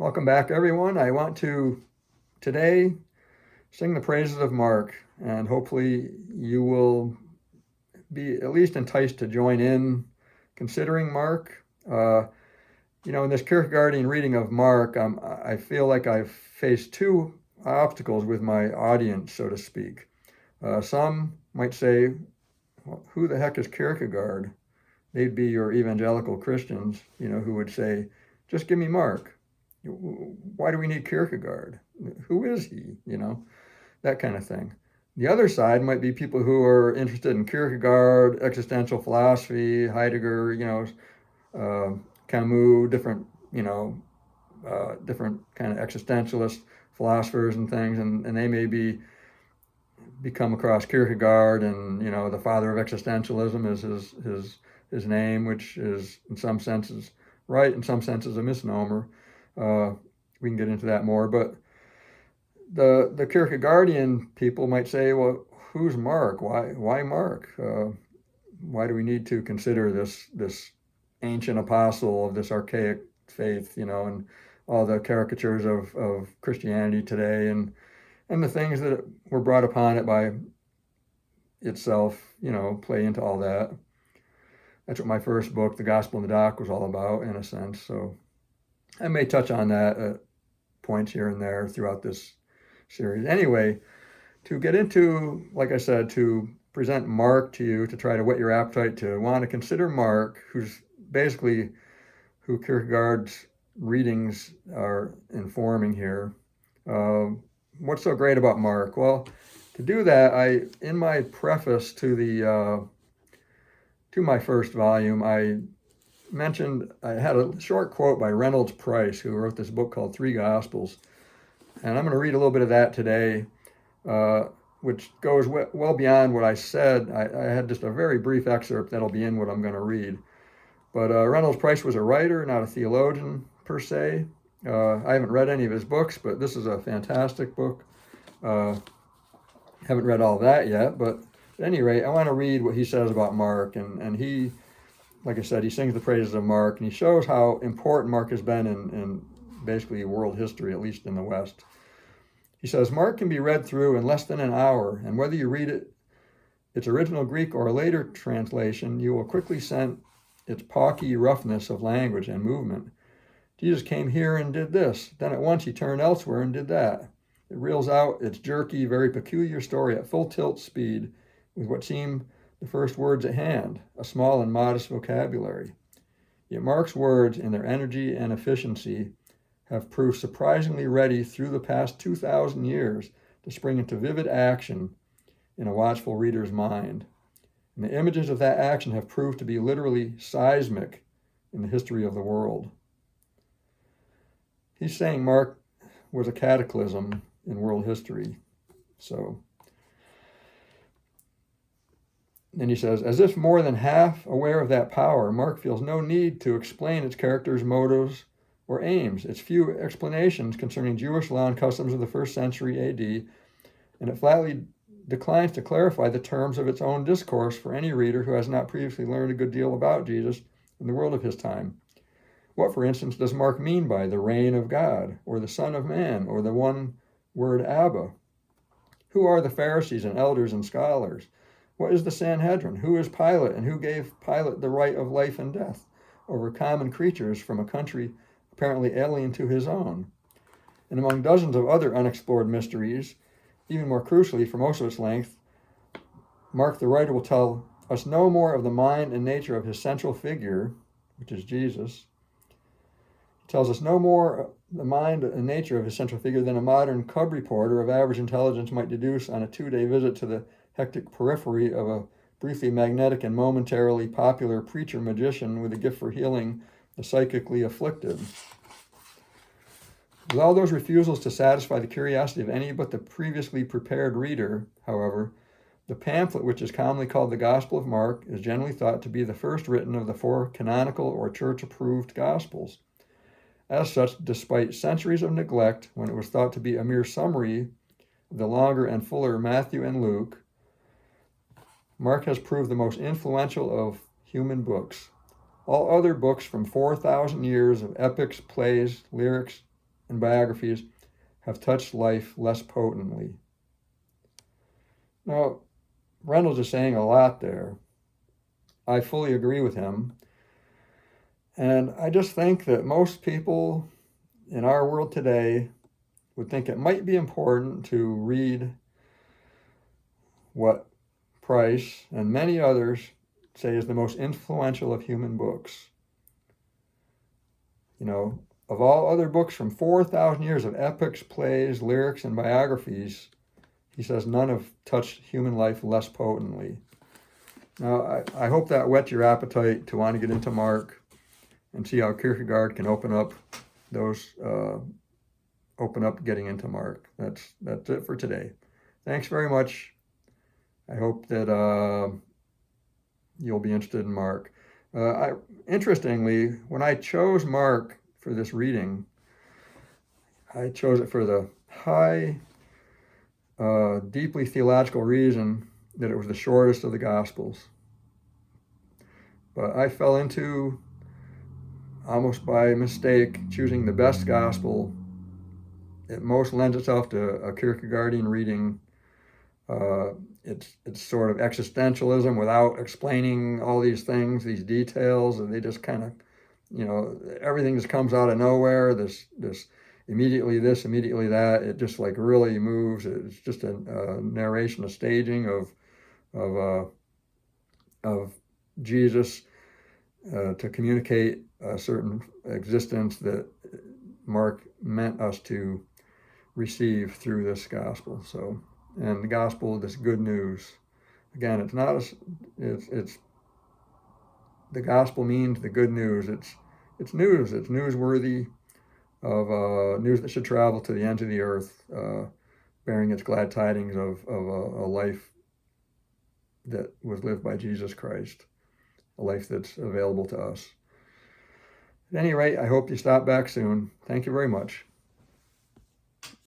Welcome back, everyone. I want to today sing the praises of Mark, and hopefully you will be at least enticed to join in considering Mark. In this Kierkegaardian reading of Mark, I feel like I've faced two obstacles with my audience, so to speak. Some might say, well, who the heck is Kierkegaard? They'd be your evangelical Christians, who would say, just give me Mark. Why do we need Kierkegaard? Who is he? That kind of thing. The other side might be people who are interested in Kierkegaard, existential philosophy, Heidegger, Camus, different kind of existentialist philosophers and things, and they may become across Kierkegaard, and the father of existentialism is his name, which is in some senses right, in some senses a misnomer. We can get into that more, but the Kierkegaardian people might say, well, who's Mark? Why Mark? Why do we need to consider this ancient apostle of this archaic faith, and all the caricatures of Christianity today, and the things that were brought upon it by itself, play into all that. That's what my first book, The Gospel in the Dock, was all about, in a sense. So I may touch on that at points here and there throughout this series. Anyway, to get into, like I said, to present Mark to you, to try to whet your appetite to want to consider Mark, who's basically who Kierkegaard's readings are informing here. What's so great about Mark? Well, to do that, in my preface to my first volume, I mentioned I had a short quote by Reynolds Price, who wrote this book called Three Gospels, and I'm going to read a little bit of that today, which goes well beyond what I said. I had just a very brief excerpt that'll be in what I'm going to read. But Reynolds Price was a writer, not a theologian per se. I haven't read any of his books, but this is a fantastic book. Haven't read all of that yet, but at any rate, I want to read what he says about Mark, and he, like I said, he sings the praises of Mark, and he shows how important Mark has been in basically world history, at least in the West. He says, Mark can be read through in less than an hour, and whether you read its original Greek or a later translation, you will quickly sense its pawky roughness of language and movement. Jesus came here and did this. Then at once he turned elsewhere and did that. It reels out its jerky, very peculiar story at full tilt speed with what seem the first words at hand, a small and modest vocabulary. Yet Mark's words, in their energy and efficiency, have proved surprisingly ready through the past 2,000 years to spring into vivid action in a watchful reader's mind. And the images of that action have proved to be literally seismic in the history of the world. He's saying Mark was a cataclysm in world history. So then he says, as if more than half aware of that power, Mark feels no need to explain its characters, motives, or aims, its few explanations concerning Jewish law and customs of the 1st century AD, and it flatly declines to clarify the terms of its own discourse for any reader who has not previously learned a good deal about Jesus in the world of his time. What, for instance, does Mark mean by the reign of God, or the Son of Man, or the one word Abba? Who are the Pharisees and elders and scholars? What is the Sanhedrin? Who is Pilate, and who gave Pilate the right of life and death over common creatures from a country apparently alien to his own? And among dozens of other unexplored mysteries, even more crucially for most of its length, Mark the writer will tell us no more of the mind and nature of his central figure, which is Jesus. He tells us no more the mind and nature of his central figure than a modern cub reporter of average intelligence might deduce on a 2-day visit to the hectic periphery of a briefly magnetic and momentarily popular preacher-magician with a gift for healing the psychically afflicted. With all those refusals to satisfy the curiosity of any but the previously prepared reader, however, the pamphlet, which is commonly called the Gospel of Mark, is generally thought to be the first written of the 4 canonical or church-approved Gospels. As such, despite centuries of neglect, when it was thought to be a mere summary of the longer and fuller Matthew and Luke, Mark has proved the most influential of human books. All other books from 4,000 years of epics, plays, lyrics, and biographies have touched life less potently. Now, Reynolds is saying a lot there. I fully agree with him. And I just think that most people in our world today would think it might be important to read what Price and many others say is the most influential of human books. You know, of all other books from 4,000 years of epics, plays, lyrics, and biographies, he says none have touched human life less potently. Now, I hope that whet your appetite to want to get into Mark and see how Kierkegaard can open up getting into Mark. That's it for today. Thanks very much. I hope that you'll be interested in Mark. Interestingly, when I chose Mark for this reading, I chose it for the high, deeply theological reason that it was the shortest of the Gospels. But I fell into, almost by mistake, choosing the best Gospel. It most lends itself to a Kierkegaardian reading. It's sort of existentialism without explaining all these things, these details, and they just kind of, you know, everything just comes out of nowhere. This immediately this, immediately that. It just like really moves. It's just a narration, a staging of Jesus to communicate a certain existence that Mark meant us to receive through this gospel. So, and the gospel, this good news. Again, it's not it's the gospel means the good news. It's news. It's newsworthy of news that should travel to the ends of the earth, bearing its glad tidings of a life that was lived by Jesus Christ, a life that's available to us. At any rate, I hope you stop back soon. Thank you very much.